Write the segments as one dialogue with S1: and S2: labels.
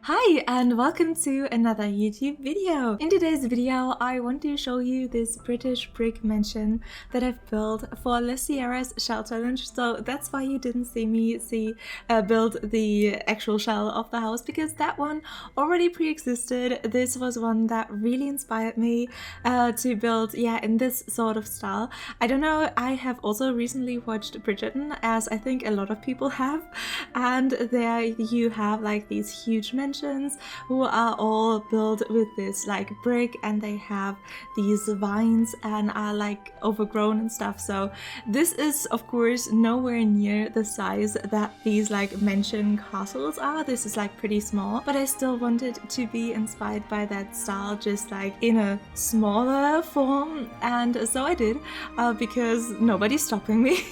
S1: Hi and welcome to another YouTube video. In today's video I want to show you this British brick mansion that I've built for Lesierras shell challenge. So that's why you didn't see me build the actual shell of the house, because that one already pre-existed. This was one that really inspired me to build in this sort of style. I don't know, I have also recently watched Bridgerton, as I think a lot of people have, and there you have like these huge mansions who are all built with this like brick, and they have these vines and are like overgrown and stuff. So this is of course nowhere near the size that these like mansion castles are. This is like pretty small, but I still wanted to be inspired by that style, just like in a smaller form, and so I did because nobody's stopping me.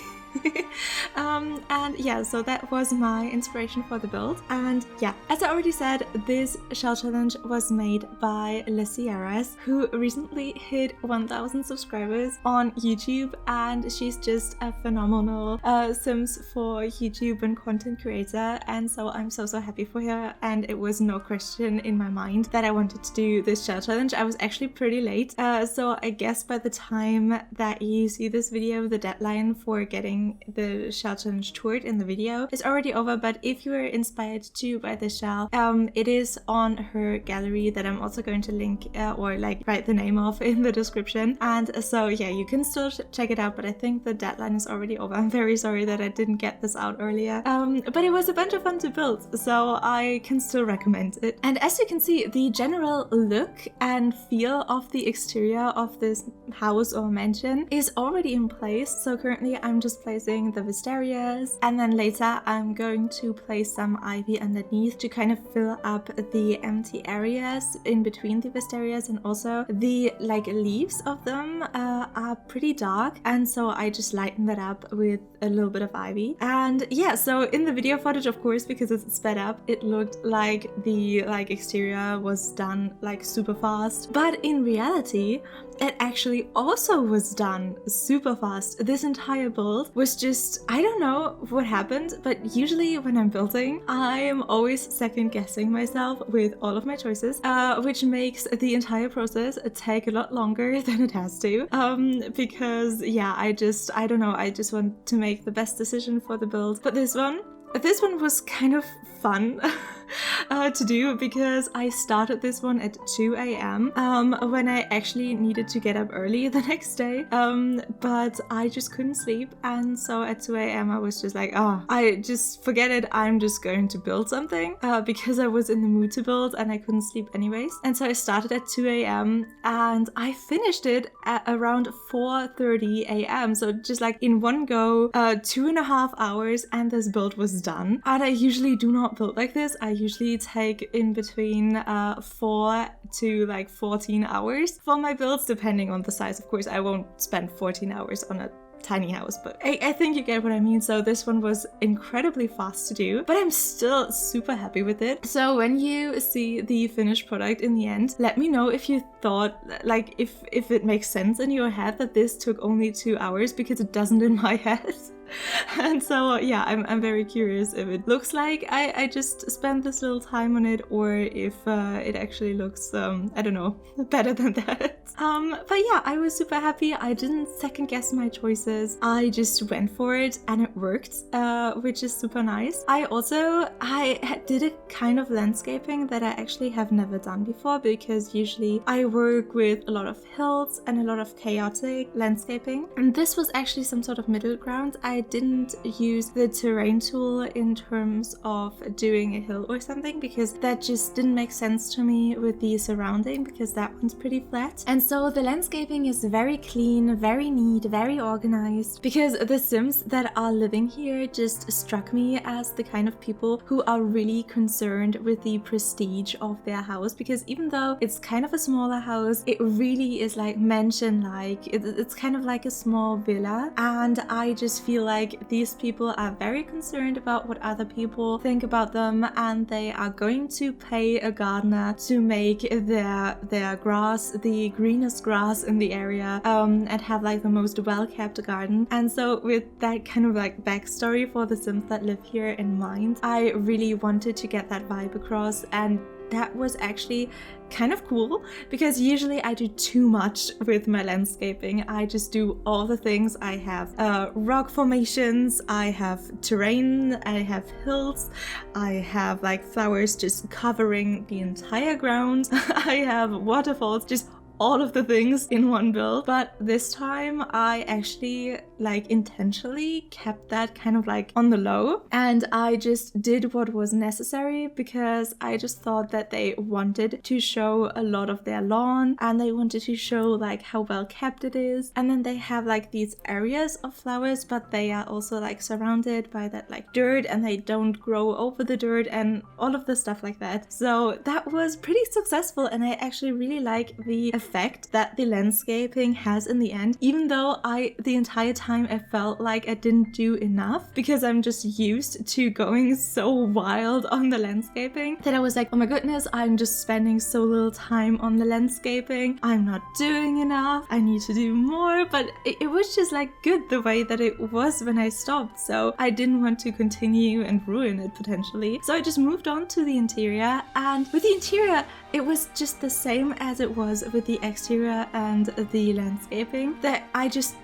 S1: And yeah, so that was my inspiration for the build. And yeah, as I already said, this shell challenge was made by Lesierras, who recently hit 1,000 subscribers on YouTube, and she's just a phenomenal Sims for YouTube and content creator, and so I'm so happy for her, and it was no question in my mind that I wanted to do this shell challenge. I was actually pretty late, so I guess by the time that you see this video, the deadline for getting the shell challenge toured in the video is already over. But if you are inspired too by the shell, it is on her gallery that I'm also going to link or like write the name of in the description, and so yeah, you can still check it out, but I think the deadline is already over. I'm very sorry that I didn't get this out earlier, but it was a bunch of fun to build, so I can still recommend it. And as you can see, the general look and feel of the exterior of this house or mansion is already in place. So currently I'm just placing the wisterias, and then later I'm going to place some ivy underneath to kind of fill up the empty areas in between the wisterias, and also the like leaves of them are pretty dark, and so I just lighten that up with a little bit of ivy. And yeah, so in the video footage, of course, because it's sped up, it looked like the exterior was done like super fast, but in reality it actually also was done super fast. This entire build was just, I don't know what happened, but usually when I'm building, I am always second guessing myself with all of my choices, which makes the entire process take a lot longer than it has to, because yeah, I don't know, I just want to make the best decision for the build. But this one was kind of fun to do, because I started this one at 2 a.m. When I actually needed to get up early the next day, but I just couldn't sleep, and so at 2 a.m. I was just like, oh, I just forget it, I'm just going to build something, because I was in the mood to build and I couldn't sleep anyways. And so I started at 2 a.m. and I finished it at around 4:30 a.m. So just like in one go, 2.5 hours, and this build was done. And I usually do not build like this. I usually take in between 4 to like 14 hours for my builds, depending on the size. Of course, I won't spend 14 hours on a tiny house, but I think you get what I mean. So this one was incredibly fast to do, but I'm still super happy with it. So when you see the finished product in the end, let me know if you thought, like, if it makes sense in your head that this took only 2 hours, because it doesn't in my head. And so yeah, I'm very curious if it looks like I just spent this little time on it, or if it actually looks I don't know, better than that. But yeah, I was super happy. I didn't second guess my choices, I just went for it and it worked, which is super nice. I did a kind of landscaping that I actually have never done before, because usually I work with a lot of hills and a lot of chaotic landscaping, and this was actually some sort of middle ground. I didn't use the terrain tool in terms of doing a hill or something, because that just didn't make sense to me with the surrounding, because that one's pretty flat. And so the landscaping is very clean, very neat, very organized, because the Sims that are living here just struck me as the kind of people who are really concerned with the prestige of their house, because even though it's kind of a smaller house, it really is like mansion-like. It's kind of like a small villa, and I just feel like these people are very concerned about what other people think about them, and they are going to pay a gardener to make their grass the greenest grass in the area, and have like the most well-kept garden. And so with that kind of like backstory for the Sims that live here in mind, I really wanted to get that vibe across, and that was actually kind of cool because usually I do too much with my landscaping. I just do all the things. I have rock formations, I have terrain, I have hills, I have like flowers just covering the entire ground, I have waterfalls, just all of the things in one build. But this time I actually like intentionally kept that kind of like on the low, and I just did what was necessary because I just thought that they wanted to show a lot of their lawn and they wanted to show like how well kept it is. And then they have like these areas of flowers, but they are also like surrounded by that like dirt, and they don't grow over the dirt and all of the stuff like that. So that was pretty successful, and I actually really like the effect that the landscaping has in the end, even though the entire time I felt like I didn't do enough because I'm just used to going so wild on the landscaping that I was like, oh my goodness, I'm just spending so little time on the landscaping, I'm not doing enough, I need to do more. But it was just like good the way that it was when I stopped, so I didn't want to continue and ruin it potentially. So I just moved on to the interior, and with the interior it was just the same as it was with the exterior and the landscaping, that I just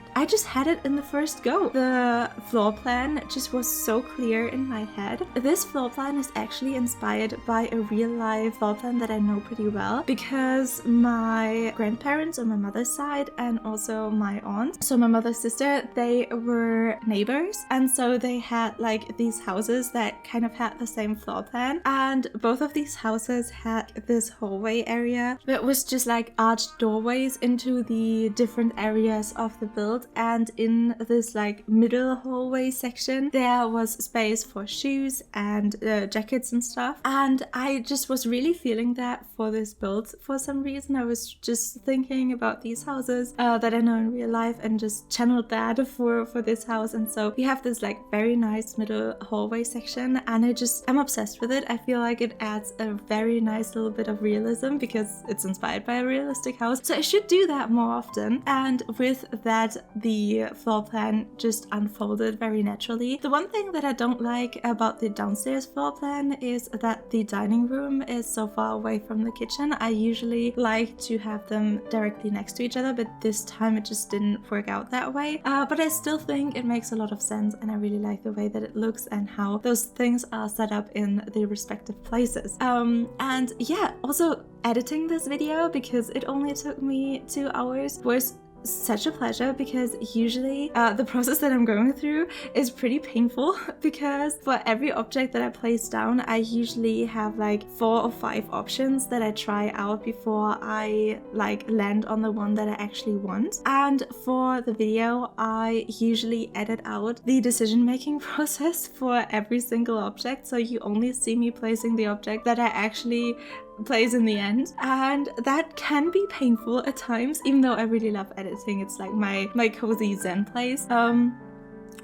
S1: had it in the first go. The floor plan just was so clear in my head. This floor plan is actually inspired by a real life floor plan that I know pretty well, because my grandparents on my mother's side and also my aunt, so my mother's sister, they were neighbors, and so they had like these houses that kind of had the same floor plan, and both of these houses had this hallway area that was just like arched doorways into the different areas of the build. And in this like middle hallway section there was space for shoes and jackets and stuff, and I just was really feeling that for this build. For some reason I was just thinking about these houses that I know in real life and just channeled that for this house. And so we have this like very nice middle hallway section, and I'm obsessed with it. I feel like it adds a very nice little bit of realism because it's inspired by a realistic house, so I should do that more often. And with that, the floor plan just unfolded very naturally. The one thing that I don't like about the downstairs floor plan is that the dining room is so far away from the kitchen. I usually like to have them directly next to each other, but this time it just didn't work out that way. But I still think it makes a lot of sense, and I really like the way that it looks and how those things are set up in the respective places. And yeah, also editing this video, because it only took me 2 hours, was such a pleasure, because usually the process that I'm going through is pretty painful because for every object that I place down I usually have like 4 or 5 options that I try out before I like land on the one that I actually want. And for the video I usually edit out the decision-making process for every single object, so you only see me placing the object that I actually plays in the end, and that can be painful at times, even though I really love editing. It's like my cozy zen place.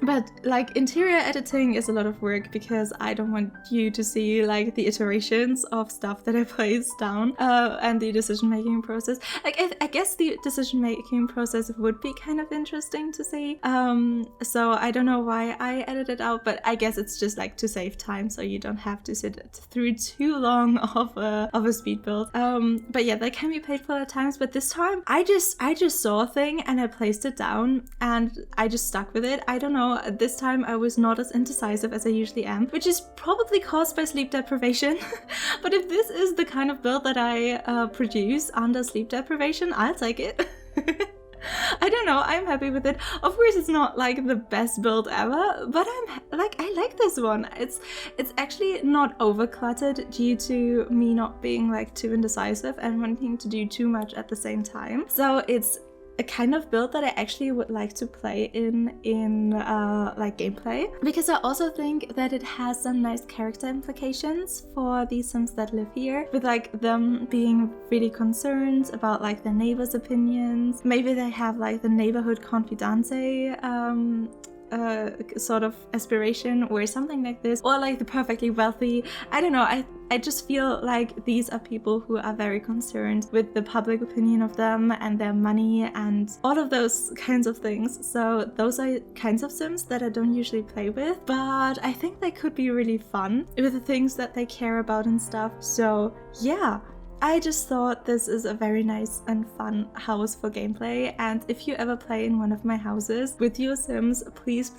S1: But like interior editing is a lot of work because I don't want you to see like the iterations of stuff that I place down and the decision-making process. Like I guess the decision-making process would be kind of interesting to see. So I don't know why I edited out, but I guess it's just like to save time so you don't have to sit through too long of a speed build. But yeah, that can be painful at times, but this time I just saw a thing and I placed it down and I just stuck with it. I don't know, this time I was not as indecisive as I usually am, which is probably caused by sleep deprivation. But if this is the kind of build that I produce under sleep deprivation, I'll take it. I don't know, I'm happy with it. Of course it's not like the best build ever, but I like this one. It's actually not over cluttered due to me not being like too indecisive and wanting to do too much at the same time. So it's a kind of build that I actually would like to play in like gameplay, because I also think that it has some nice character implications for the Sims that live here, with like them being really concerned about like their neighbors' opinions. Maybe they have like the neighborhood confidante sort of aspiration or something like this, or like the perfectly wealthy. I don't know, I just feel like these are people who are very concerned with the public opinion of them and their money and all of those kinds of things. So those are kinds of Sims that I don't usually play with, but I think they could be really fun with the things that they care about and stuff. So yeah, I just thought this is a very nice and fun house for gameplay, and if you ever play in one of my houses with your Sims, please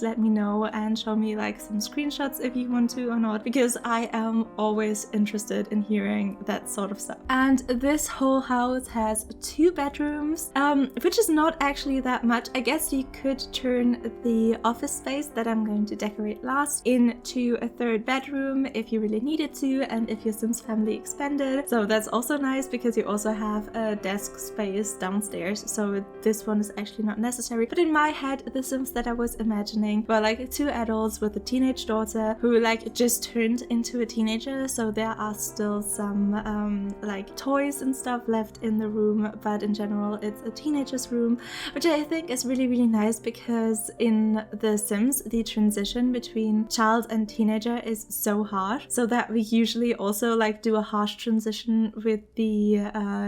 S1: let me know and show me like some screenshots if you want to or not, because I am always interested in hearing that sort of stuff. And this whole house has 2 bedrooms, which is not actually that much. I guess you could turn the office space that I'm going to decorate last into a 3rd bedroom if you really needed to, and if your Sims family expanded. So that's also nice because you also have a desk space downstairs, so this one is actually not necessary. But in my head, the Sims that I was imagining were like 2 adults with a teenage daughter who like just turned into a teenager, so there are still some like toys and stuff left in the room, but in general it's a teenager's room, which I think is really nice, because in The Sims the transition between child and teenager is so hard, so that we usually also like do a harsh transition with the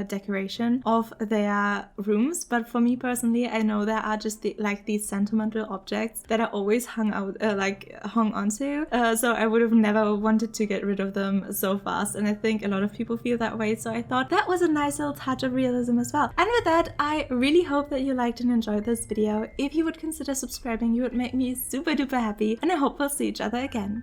S1: decoration of their rooms. But for me personally, I know there are just these sentimental objects that are always hung onto, so I would have never wanted to get rid of them so fast, and I think a lot of people feel that way, so I thought that was a nice little touch of realism as well. And with that, I really hope that you liked and enjoyed this video. If you would consider subscribing, you would make me super duper happy, and I hope we'll see each other again.